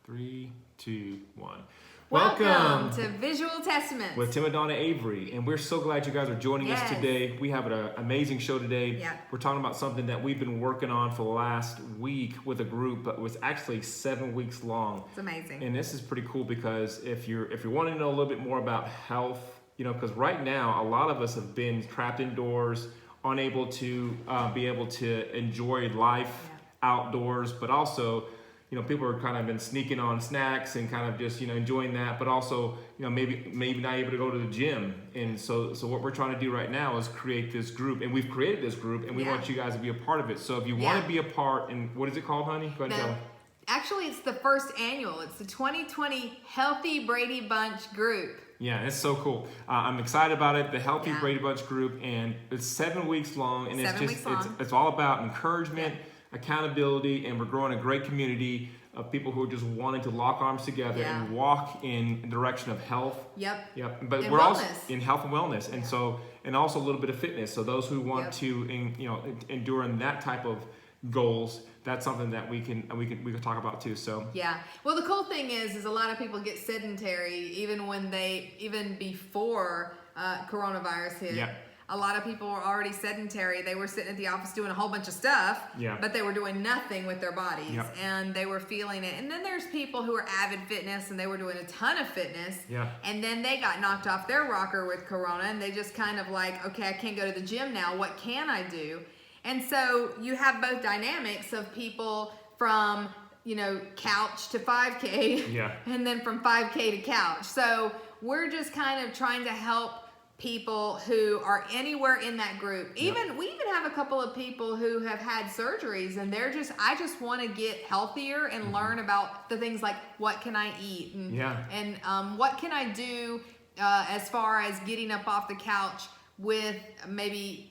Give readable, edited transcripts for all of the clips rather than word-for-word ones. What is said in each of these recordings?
3, 2, 1. Welcome to Visual Testaments with Tim and Dawna Avery, and we're so glad you guys are joining us today. We have an amazing show today. Yeah. We're talking about something that we've been working on for the last week with a group, but it was actually 7 weeks long. It's amazing. And this is pretty cool because if you're wanting to know a little bit more about health, because right now a lot of us have been trapped indoors, unable to be able to enjoy life outdoors, but also people are kind of been sneaking on snacks and kind of just, enjoying that, but also, maybe not able to go to the gym. And so what we're trying to do right now is create this group, and we've created this group, and we want you guys to be a part of it. So if you want to be a part, and what is it called, honey? Go ahead and tell them. Actually, it's the first annual. It's the 2020 Healthy Brady Bunch group. Yeah, it's so cool. I'm excited about it. The Healthy Brady Bunch group, and it's 7 weeks long, and it's all about encouragement, accountability, and we're growing a great community of people who are just wanting to lock arms together and walk in the direction of health. Yep. But we're also in health and wellness, and so also a little bit of fitness. So those who want to, endure in that type of goals, that's something that we can talk about too. So well, the cool thing is a lot of people get sedentary even before coronavirus hit. A lot of people were already sedentary. They were sitting at the office doing a whole bunch of stuff, but they were doing nothing with their bodies, and they were feeling it. And then there's people who are avid fitness, and they were doing a ton of fitness, and then they got knocked off their rocker with Corona, and they just kind of like, okay, I can't go to the gym now. What can I do? And so you have both dynamics of people from, couch to 5K, and then from 5K to couch. So we're just kind of trying to help people who are anywhere in that group. We even have a couple of people who have had surgeries, and I just want to get healthier and learn about the things like, what can I eat, and what can I do as far as getting up off the couch with maybe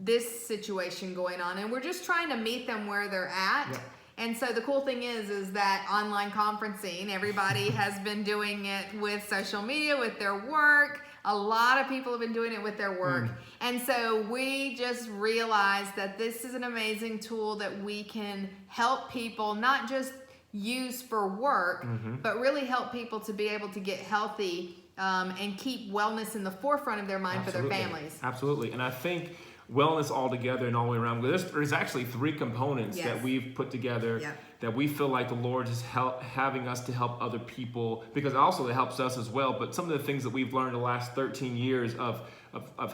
this situation going on. And we're just trying to meet them where they're at. And so the cool thing is that online conferencing, everybody has been doing it with social media, with their work. A lot of people have been doing it with their work. And so we just realized that this is an amazing tool that we can help people not just use for work, but really help people to be able to get healthy and keep wellness in the forefront of their mind for their families. Absolutely. And I think wellness all together and all the way around. There's actually 3 components that we've put together that we feel like the Lord is having us to help other people, because also it helps us as well. But some of the things that we've learned the last 13 years of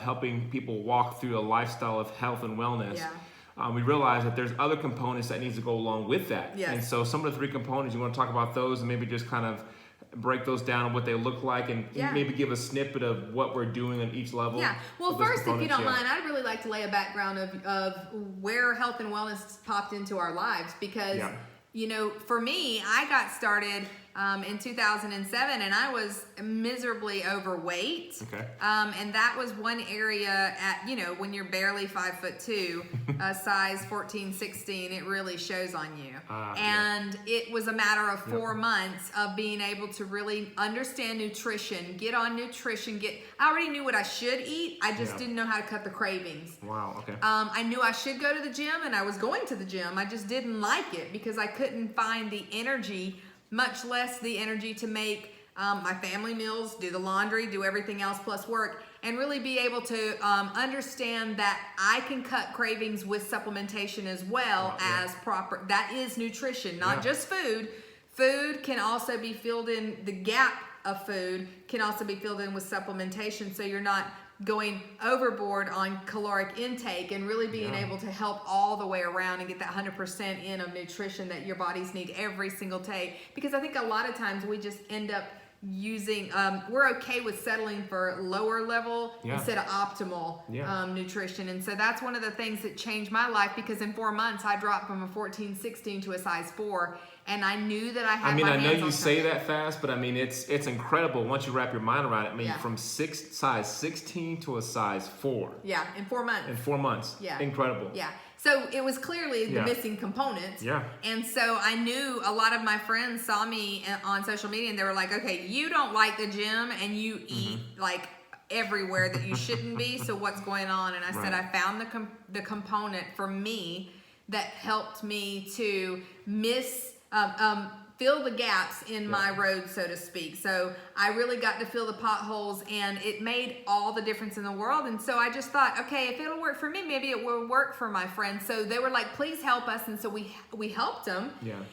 helping people walk through a lifestyle of health and wellness, we realize that there's other components that needs to go along with that. And so some of the 3 components, you want to talk about those and maybe just kind of break those down and what they look like, and maybe give a snippet of what we're doing on each level. Well, first, if you don't mind, I'd really like to lay a background of where health and wellness popped into our lives, because for me, I got started in 2007, and I was miserably overweight. And that was one area at, when you're barely 5'2", size 14, 16, it really shows on you. And it was a matter of 4 months of being able to really understand nutrition, get on nutrition, I already knew what I should eat. I just didn't know how to cut the cravings. Wow, okay. I knew I should go to the gym, and I was going to the gym. I just didn't like it because I couldn't find the energy, much less the energy to make my family meals, do the laundry, do everything else plus work, and really be able to understand that I can cut cravings with supplementation as well as proper. That is nutrition, not just food. Food can also be filled in, the gap of food can also be filled in with supplementation, so you're not going overboard on caloric intake, and really being able to help all the way around and get that 100% in of nutrition that your bodies need every single day. Because I think a lot of times we just end up using, we're okay with settling for lower level instead of optimal nutrition. And so that's one of the things that changed my life, because in 4 months I dropped from a 14, 16 to a size 4. And I knew that I had my hands on I know you say something. that fast, but it's incredible once you wrap your mind around it. From size 16 to a size 4. In 4 months. In 4 months. Incredible. So it was clearly the missing component. And so I knew a lot of my friends saw me on social media, and they were like, okay, you don't like the gym, and you eat like everywhere that you shouldn't be. So what's going on? And I said, I found the component for me that helped me to fill the gaps in my road, so to speak. So I really got to fill the potholes, and it made all the difference in the world. And so I just thought, okay, if it'll work for me, maybe it will work for my friends. So they were like, please help us. And so we helped them,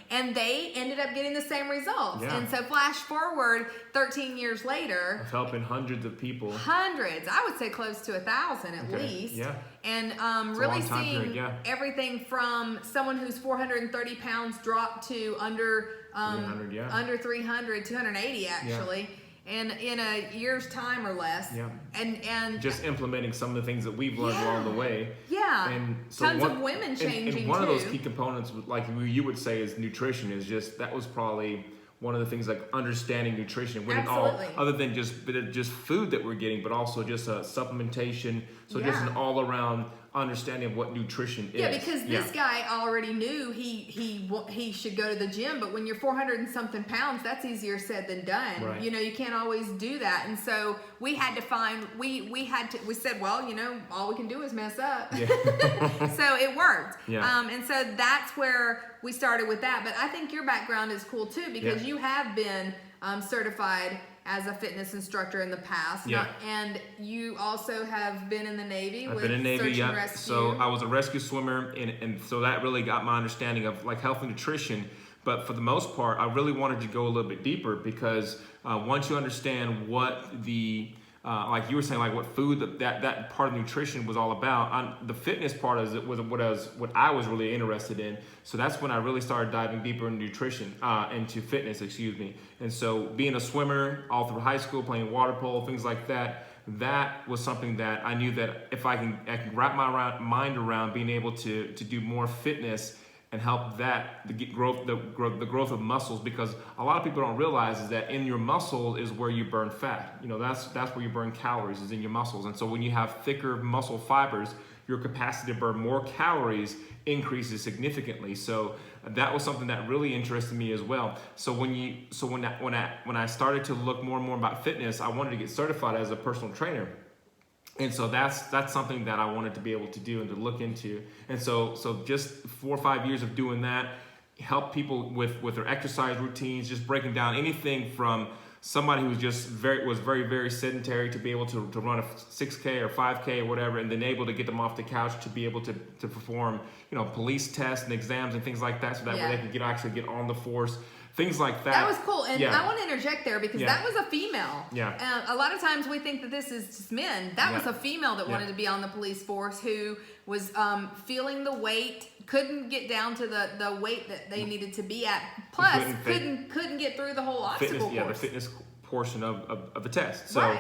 and they ended up getting the same results. And so flash forward 13 years later, of helping hundreds of people. Hundreds, I would say close to 1,000 at least. And really seeing everything from someone who's 430 pounds drop to under 300, 280 actually, and in a year's time or less. And just implementing some of the things that we've learned along the way. And so tons of women changing and one of those key components, like you would say, is nutrition. Is just that was probably one of the things, like understanding nutrition, when all other than just food that we're getting, but also just a supplementation. So just an all around understanding of what nutrition is. Because this guy already knew he should go to the gym, but when you're 400 and something pounds, that's easier said than done. You know, you can't always do that. And so we had to find, we said, well, you know, all we can do is mess up. So it worked. And so that's where we started with that. But I think your background is cool too, because you have been certified as a fitness instructor in the past. And you also have been in the Navy with search and rescue. So I was a rescue swimmer, and so that really got my understanding of like health and nutrition. But for the most part, I really wanted to go a little bit deeper, because once you understand what the like you were saying, like what food that part of nutrition was all about. The fitness part was what I was really interested in. So that's when I really started diving deeper into nutrition, into fitness, excuse me. And so being a swimmer all through high school, playing water polo, things like that, that was something that I knew that if I can wrap my mind around being able to do more fitness and help the growth of muscles, because a lot of people don't realize is that in your muscle is where you burn fat. You know, that's where you burn calories, is in your muscles. And so when you have thicker muscle fibers, your capacity to burn more calories increases significantly. So that was something that really interested me as well. So when I started to look more and more about fitness, I wanted to get certified as a personal trainer. And so that's something that I wanted to be able to do and to look into. And so just 4 or 5 years of doing that, help people with their exercise routines, just breaking down anything from somebody who was just very, very sedentary to be able to run a 6K or 5K or whatever, and then able to get them off the couch to be able to perform, you know, police tests and exams and things like that, so that way they can actually get on the force. Things like that. That was cool. And I want to interject there, because that was a female. A lot of times we think that this is just men. That was a female that wanted to be on the police force, who was feeling the weight, couldn't get down to the weight that they needed to be at. Plus, couldn't get through the whole obstacle course. The fitness portion of the test. So,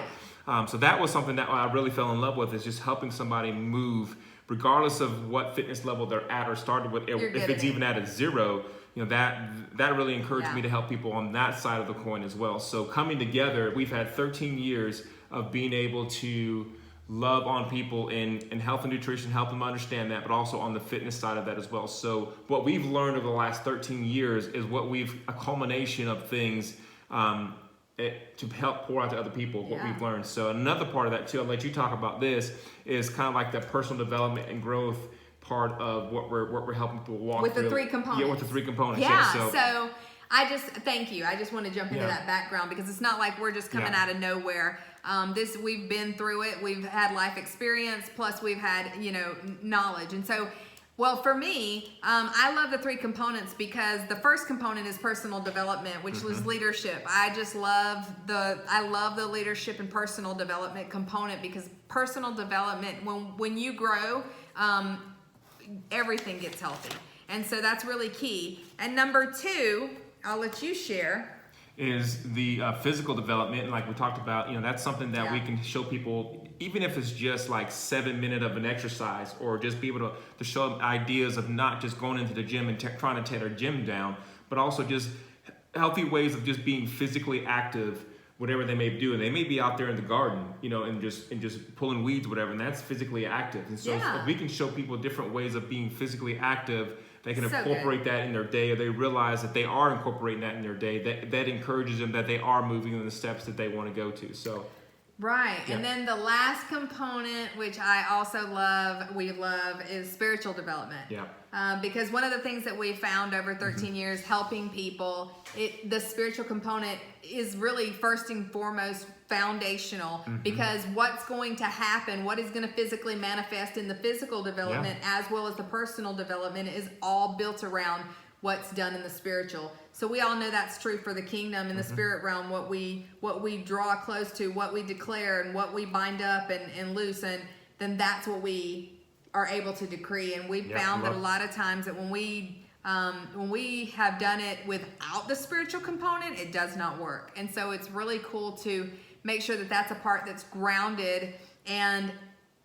so that was something that I really fell in love with, is just helping somebody move, regardless of what fitness level they're at or started with. If it's even at a 0. You know, that really encouraged me to help people on that side of the coin as well. So coming together, we've had 13 years of being able to love on people in health and nutrition, help them understand that, but also on the fitness side of that as well. So what we've learned over the last 13 years is a culmination of things to help pour out to other people what we've learned. So another part of that too, I'll let you talk about this, is kind of like the personal development and growth part of what we're helping people walk with through. The 3 components. Yeah, with the 3 components. So I just thank you. I just want to jump into that background, because it's not like we're just coming out of nowhere. We've been through it. We've had life experience, plus we've had, you know, knowledge. And so, well, for me, I love the 3 components, because the first component is personal development, which was leadership. I love the leadership and personal development component, because personal development, when you grow, everything gets healthy. And so that's really key. And number 2, I'll let you share, is the physical development. And like we talked about, you know, that's something that we can show people, even if it's just like 7 minutes of an exercise, or just be able to show them ideas of not just going into the gym and trying to tear their gym down, but also just healthy ways of just being physically active, whatever they may do. And they may be out there in the garden, you know, and just pulling weeds, whatever, and that's physically active. And so if we can show people different ways of being physically active, they can incorporate that in their day, or they realize that they are incorporating that in their day, that encourages them that they are moving in the steps that they want to go to. So Right. And then the last component, which I also we love, is spiritual development. Yeah. Because one of the things that we found over 13 years helping people, the spiritual component is really first and foremost foundational, because what's going to happen, what is going to physically manifest in the physical development as well as the personal development, is all built around what's done in the spiritual. So we all know that's true for the kingdom in the spirit realm. What we draw close to, what we declare, and what we bind up and loose, and then that's what we are able to decree. And we've found that a lot of times that when we have done it without the spiritual component, it does not work. And so it's really cool to make sure that that's a part that's grounded, and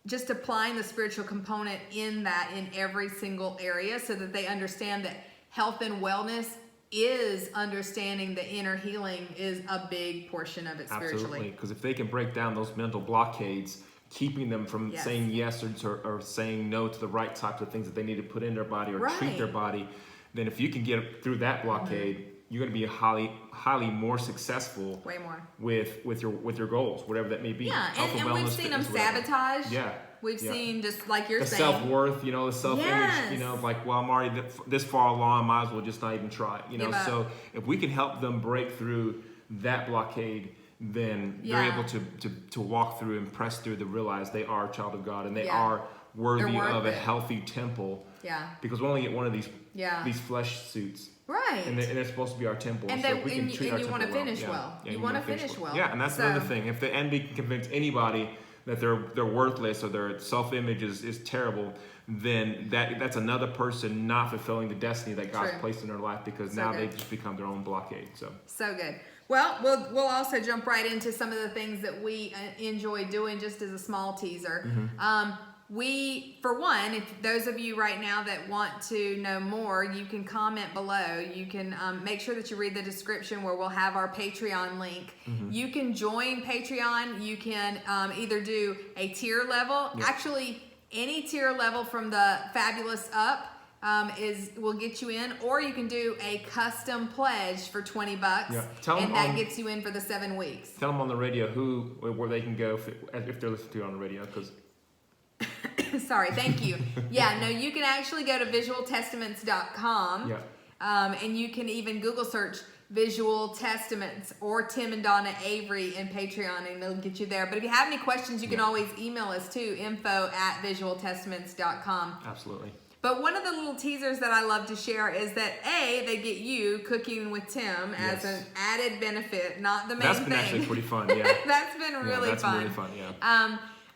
just applying the spiritual component in every single area, so that they understand that health and wellness is understanding the inner healing is a big portion of it spiritually. Absolutely, because if they can break down those mental blockades, keeping them from saying yes or saying no to the right types of things that they need to put in their body or treat their body, then if you can get through that blockade, you're going to be highly more successful. Way more. With your goals, whatever that may be. Yeah, and we've seen them sabotage. Yeah. We've seen, just like you're the saying, self-worth, the self-image, like, well, I'm already this far along, I might as well just not even try, So if we can help them break through that blockade, then they're able to walk through and press through to realize they are a child of God, and they are worthy of a healthy temple. Yeah. Because we only get one of these flesh suits. Right. And they're supposed to be our temple. And, so if we can treat our you want to finish well. Yeah, you want to finish well. Yeah, and that's another thing. If the enemy can convince anybody that they're worthless or their self-image is terrible, then that's another person not fulfilling the destiny that God's placed in their life, because now they've just become their own blockade. So good. Well, we'll also jump right into some of the things that we enjoy doing, just as a small teaser. For one, if those of you right now that want to know more, you can comment below. You can make sure that you read the description where we'll have our Patreon link. You can join Patreon. You can either do a tier level. Actually, any tier level from the Fabulous up will get you in, or you can do a custom pledge for $20, and that gets you in for the 7 weeks. Tell them on the radio where they can go if they're listening to it on the radio, because. Sorry, thank you. You can actually go to visualtestaments.com, and you can even Google search Visual Testaments or Tim and Dawna Avery in Patreon, and they'll get you there. But if you have any questions, you can always email us too, info@visualtestaments.com. Absolutely. But one of the little teasers that I love to share is that they get you cooking with Tim as an added benefit, not the main thing. That's been actually pretty fun, yeah. That's been really fun. Really fun, yeah.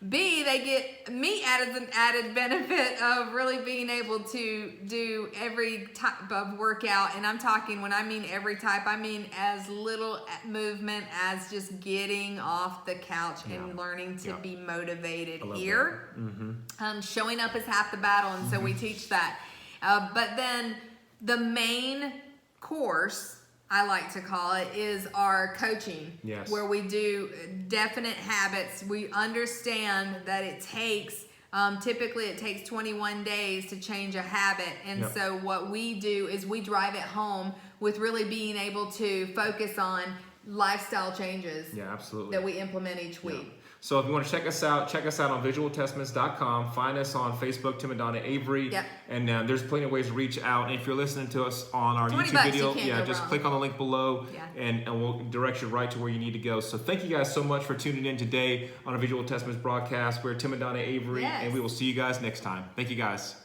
B, they get me as an added benefit of really being able to do every type of workout. And I'm talking, when I mean every type, I mean as little movement as just getting off the couch and learning to be motivated here. Showing up is half the battle, and so we teach that. But then the main course, I like to call it, is our coaching, where we do definite habits. We understand that it takes, typically it takes 21 days to change a habit. And so what we do is we drive it home with really being able to focus on lifestyle changes that we implement each week. So if you want to check us out on visualtestaments.com. Find us on Facebook, Tim and Dawna Avery. And there's plenty of ways to reach out. And if you're listening to us on our YouTube video, just click on the link below, and we'll direct you right to where you need to go. So thank you guys so much for tuning in today on our Visual Testaments broadcast. We're Tim and Dawna Avery, and we will see you guys next time. Thank you guys.